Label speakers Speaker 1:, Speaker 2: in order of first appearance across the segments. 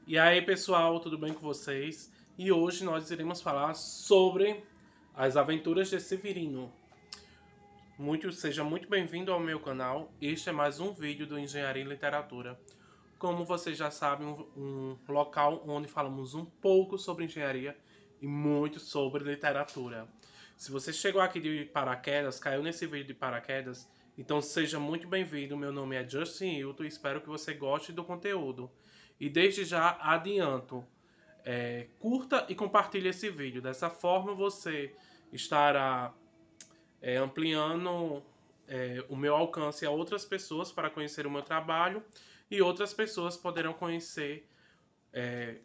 Speaker 1: E aí, pessoal, tudo bem com vocês? E hoje nós iremos falar sobre as aventuras de Severino. Seja muito bem-vindo ao meu canal. Este é mais um vídeo do Engenharia e Literatura. Como vocês já sabem, um local onde falamos um pouco sobre engenharia e muito sobre literatura. Se você chegou aqui de paraquedas, caiu nesse vídeo de paraquedas, então seja muito bem-vindo. Meu nome é Justin Hilton e espero que você goste do conteúdo. E desde já adianto, curta e compartilhe esse vídeo. Dessa forma você estará ampliando o meu alcance a outras pessoas para conhecer o meu trabalho e outras pessoas poderão conhecer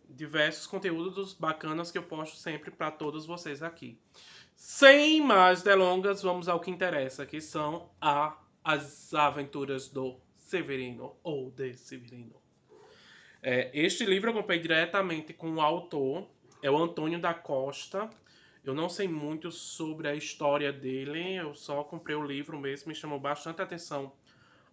Speaker 1: diversos conteúdos bacanas que eu posto sempre para todos vocês aqui. Sem mais delongas, vamos ao que interessa, que são as aventuras do Severino ou de Severino. Este livro eu comprei diretamente com o autor, é o Antônio da Costa. Eu não sei muito sobre a história dele, eu só comprei o livro mesmo, me chamou bastante atenção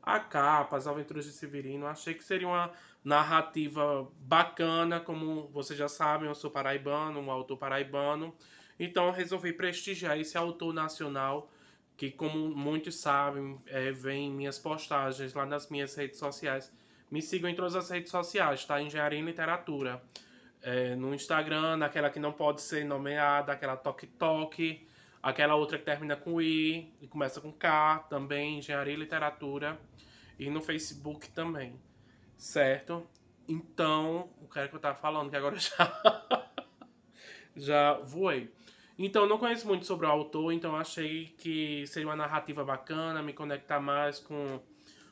Speaker 1: a capa, as aventuras de Severino. Achei que seria uma narrativa bacana, como vocês já sabem, eu sou paraibano, um autor paraibano. Então resolvi prestigiar esse autor nacional, que como muitos sabem, vem em minhas postagens lá nas minhas redes sociais. Me sigam em todas as redes sociais, tá? Engenharia e Literatura. No Instagram, naquela que não pode ser nomeada, aquela Tok Tok, aquela outra que termina com I e começa com K, também Engenharia e Literatura, e no Facebook também, certo? Então, o que era que eu tava falando, que agora já voei. Então, não conheço muito sobre o autor, então achei que seria uma narrativa bacana, me conectar mais com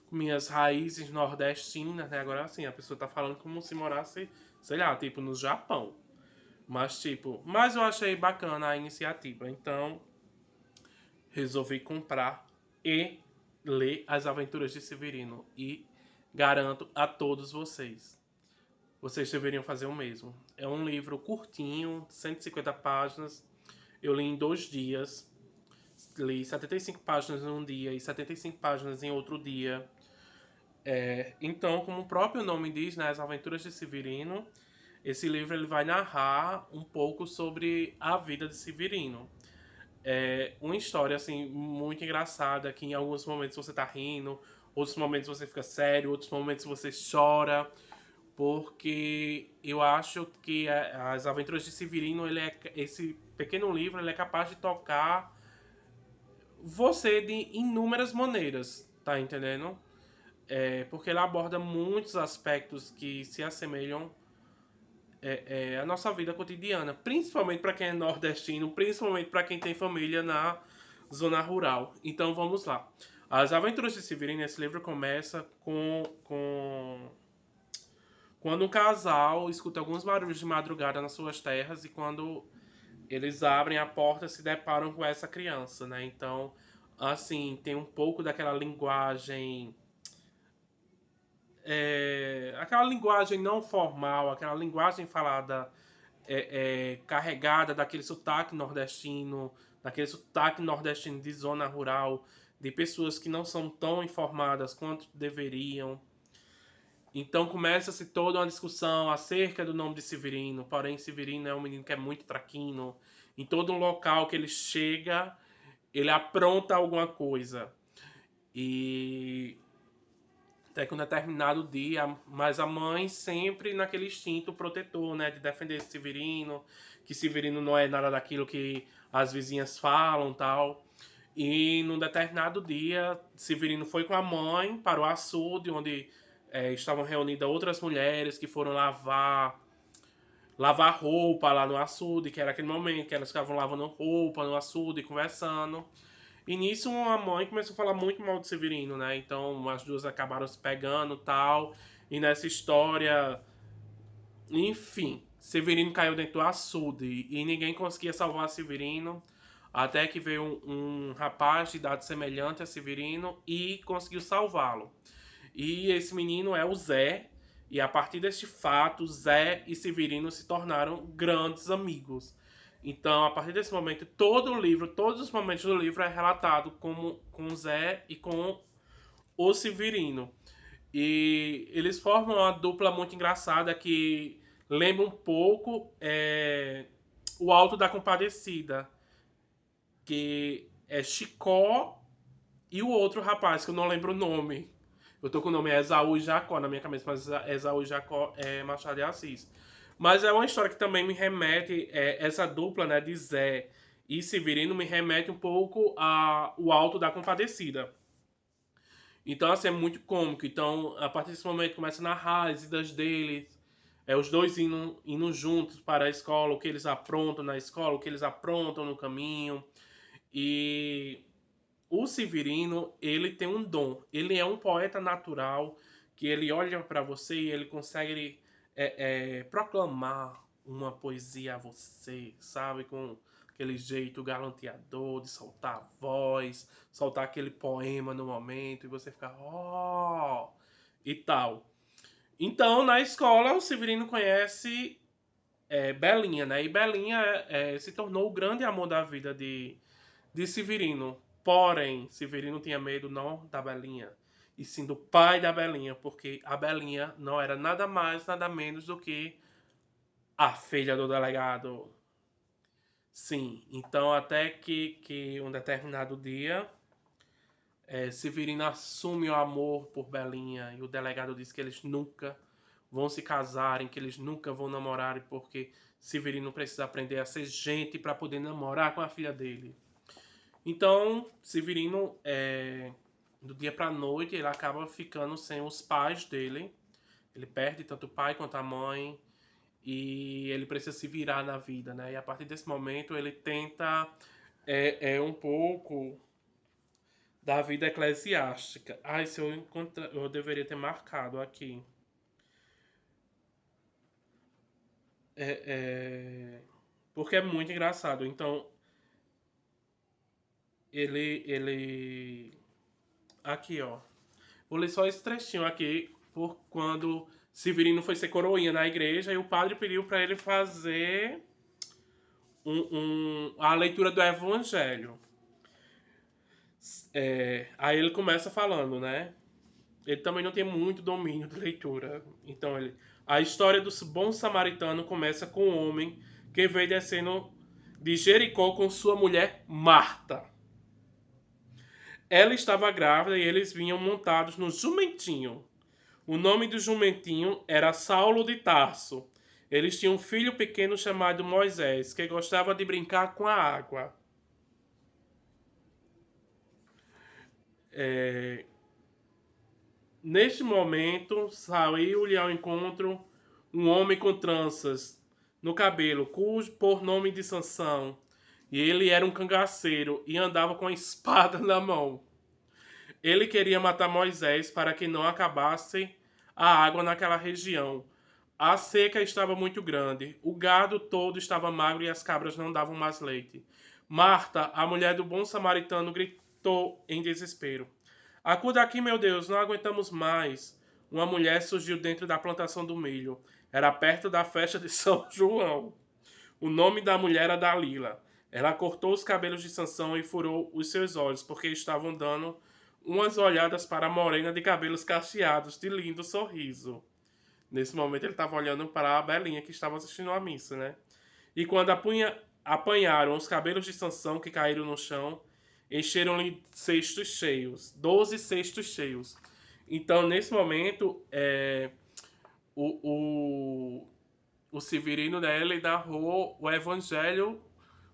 Speaker 1: minhas raízes nordestinas, né? Agora, assim, a pessoa tá falando como se morasse, sei lá, tipo, no Japão. Mas eu achei bacana a iniciativa. Então, resolvi comprar e ler As Aventuras de Severino. E garanto a todos vocês deveriam fazer o mesmo. É um livro curtinho, 150 páginas. Eu li em 2 dias. Li 75 páginas em um dia e 75 páginas em outro dia. Então, como o próprio nome diz, né, As Aventuras de Severino, esse livro ele vai narrar um pouco sobre a vida de Severino. É uma história assim muito engraçada que em alguns momentos você tá rindo, outros momentos você fica sério, outros momentos você chora, porque eu acho que As Aventuras de Severino, esse pequeno livro, ele é capaz de tocar você de inúmeras maneiras, tá entendendo? Porque ele aborda muitos aspectos que se assemelham à nossa vida cotidiana, principalmente para quem é nordestino, principalmente para quem tem família na zona rural. Então vamos lá. As Aventuras de Severino, esse livro começa com quando um casal escuta alguns barulhos de madrugada nas suas terras e quando eles abrem a porta se deparam com essa criança, né? Então, assim, tem um pouco daquela linguagem aquela linguagem não formal, aquela linguagem falada carregada daquele sotaque nordestino de zona rural, de pessoas que não são tão informadas quanto deveriam. Então começa-se toda uma discussão acerca do nome de Severino, porém Severino é um menino que é muito traquino. Em todo local que ele chega, ele apronta alguma coisa. E até que um determinado dia, mas a mãe sempre naquele instinto protetor, né, de defender Severino, que Severino não é nada daquilo que as vizinhas falam, tal. E num determinado dia, Severino foi com a mãe para o açude, onde estavam reunidas outras mulheres que foram lavar roupa lá no açude, que era aquele momento que elas ficavam lavando roupa no açude, conversando. E nisso a mãe começou a falar muito mal de Severino, né? Então as duas acabaram se pegando e tal. E nessa história, enfim, Severino caiu dentro do açude e ninguém conseguia salvar Severino. Até que veio um rapaz de idade semelhante a Severino e conseguiu salvá-lo. E esse menino é o Zé. E a partir deste fato, Zé e Severino se tornaram grandes amigos. Então, a partir desse momento, todo o livro, todos os momentos do livro é relatado como com o Zé e com o Severino. E eles formam uma dupla muito engraçada que lembra um pouco o Alto da Compadecida, que é Chicó e o outro rapaz, que eu não lembro o nome. Eu tô com o nome Esaú e Jacó na minha cabeça, mas Esaú e Jacó é Machado de Assis. Mas é uma história que também me remete, essa dupla, né, de Zé e Severino me remete um pouco ao Alto da Compadecida. Então, assim, é muito cômico. Então, a partir desse momento, começa a narrar as idas deles, os dois indo juntos para a escola, o que eles aprontam na escola, o que eles aprontam no caminho. E o Severino, ele tem um dom. Ele é um poeta natural, que ele olha para você e ele consegue proclamar uma poesia a você, sabe? Com aquele jeito galanteador de soltar a voz, soltar aquele poema no momento e você ficar, oh, e tal. Então, na escola, o Severino conhece Belinha, né? E Belinha se tornou o grande amor da vida de Severino. Porém, Severino tinha medo não da Belinha, e sim do pai da Belinha, porque a Belinha não era nada mais, nada menos do que a filha do delegado. Sim, então até que um determinado dia, Severino assume o amor por Belinha e o delegado diz que eles nunca vão se casarem, que eles nunca vão namorar, porque Severino precisa aprender a ser gente para poder namorar com a filha dele. Então, Severino, do dia pra noite, ele acaba ficando sem os pais dele. Ele perde tanto o pai quanto a mãe. E ele precisa se virar na vida, né? E a partir desse momento, ele tenta um pouco da vida eclesiástica. Ai, se eu encontrar, eu deveria ter marcado aqui. Porque é muito engraçado. Então, ele aqui, ó. Vou ler só esse trechinho aqui, por quando Severino foi ser coroinha na igreja e o padre pediu para ele fazer a leitura do evangelho. Aí ele começa falando, né? Ele também não tem muito domínio de leitura. Então a história do bom samaritano começa com um homem que veio descendo de Jericó com sua mulher Marta. Ela estava grávida e eles vinham montados no jumentinho. O nome do jumentinho era Saulo de Tarso. Eles tinham um filho pequeno chamado Moisés, que gostava de brincar com a água. Neste momento, saiu-lhe ao encontro um homem com tranças no cabelo, cujo por nome de Sansão. E ele era um cangaceiro e andava com a espada na mão. Ele queria matar Moisés para que não acabasse a água naquela região. A seca estava muito grande, o gado todo estava magro e as cabras não davam mais leite. Marta, a mulher do bom samaritano, gritou em desespero: Acuda aqui, meu Deus, não aguentamos mais. Uma mulher surgiu dentro da plantação do milho. Era perto da festa de São João. O nome da mulher era Dalila. Ela cortou os cabelos de Sansão e furou os seus olhos, porque estavam dando umas olhadas para a morena de cabelos cacheados, de lindo sorriso. Nesse momento ele estava olhando para a Belinha que estava assistindo a missa, né? E quando apanharam os cabelos de Sansão que caíram no chão, encheram-lhe cestos cheios, 12 cestos cheios. Então, nesse momento, o, o Severino, né, ele narrou o evangelho,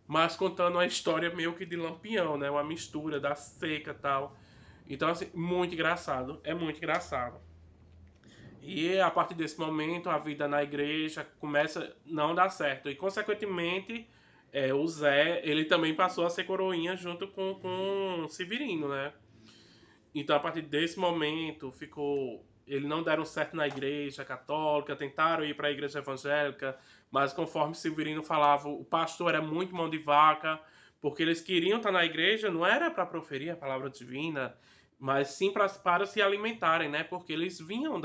Speaker 1: mas contando uma história meio que de Lampião, né? Uma mistura da seca e tal. Então, assim, muito engraçado. É muito engraçado. E a partir desse momento, a vida na igreja começa a não dar certo. E, consequentemente, o Zé, ele também passou a ser coroinha junto com o Severino, né? Então, a partir desse momento, ficou. Eles não deram certo na igreja católica, tentaram ir para a igreja evangélica, mas conforme Severino falava, o pastor era muito mão de vaca, porque eles queriam estar na igreja, não era para proferir a palavra divina, mas sim para se alimentarem, né? Porque eles vinham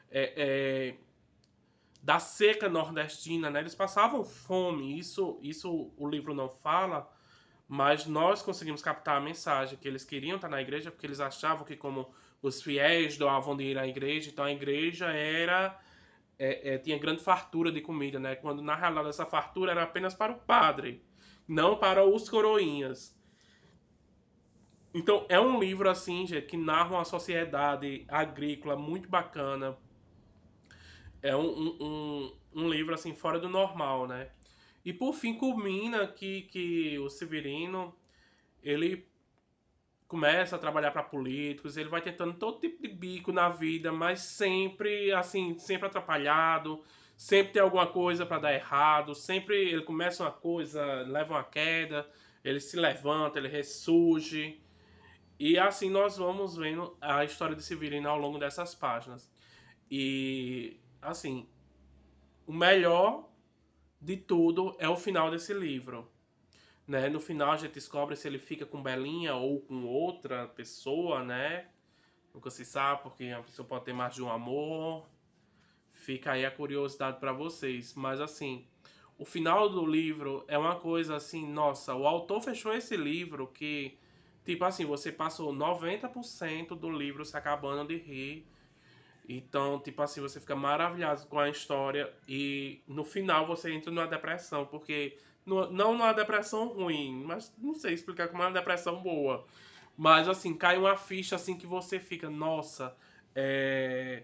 Speaker 1: é, é, da seca nordestina, né? Eles passavam fome, isso o livro não fala, mas nós conseguimos captar a mensagem que eles queriam estar na igreja porque eles achavam que como os fiéis doavam de ir à igreja, então a igreja era tinha grande fartura de comida, né? Quando na realidade essa fartura era apenas para o padre, não para os coroinhas. Então é um livro assim, gente, que narra uma sociedade agrícola muito bacana. É um livro assim fora do normal, né? E por fim culmina que o Severino ele começa a trabalhar para políticos, ele vai tentando todo tipo de bico na vida, mas sempre assim, sempre atrapalhado, sempre tem alguma coisa para dar errado, sempre ele começa uma coisa, leva uma queda, ele se levanta, ele ressurge. E assim nós vamos vendo a história de Severino ao longo dessas páginas. E assim, o melhor de tudo é o final desse livro. Né? No final a gente descobre se ele fica com Belinha ou com outra pessoa, né? Nunca se sabe, porque a pessoa pode ter mais de um amor. Fica aí a curiosidade para vocês. Mas assim, o final do livro é uma coisa assim, nossa, o autor fechou esse livro que, tipo assim, você passou 90% do livro se acabando de rir. Então, tipo assim, você fica maravilhado com a história e no final você entra numa depressão, porque não numa depressão ruim, mas não sei explicar como é uma depressão boa. Mas assim, cai uma ficha assim que você fica, nossa, é,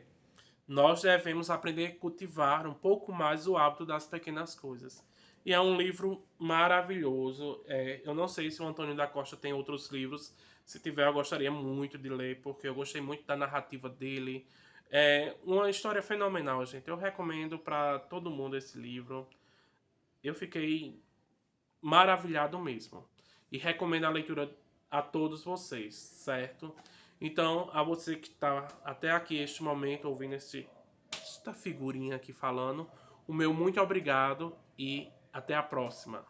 Speaker 1: nós devemos aprender a cultivar um pouco mais o hábito das pequenas coisas. E é um livro maravilhoso. Eu não sei se o Antônio da Costa tem outros livros. Se tiver, eu gostaria muito de ler, porque eu gostei muito da narrativa dele. É uma história fenomenal, gente. Eu recomendo para todo mundo esse livro. Eu fiquei maravilhado mesmo. E recomendo a leitura a todos vocês, certo? Então, a você que está até aqui este momento ouvindo esta figurinha aqui falando, o meu muito obrigado e até a próxima.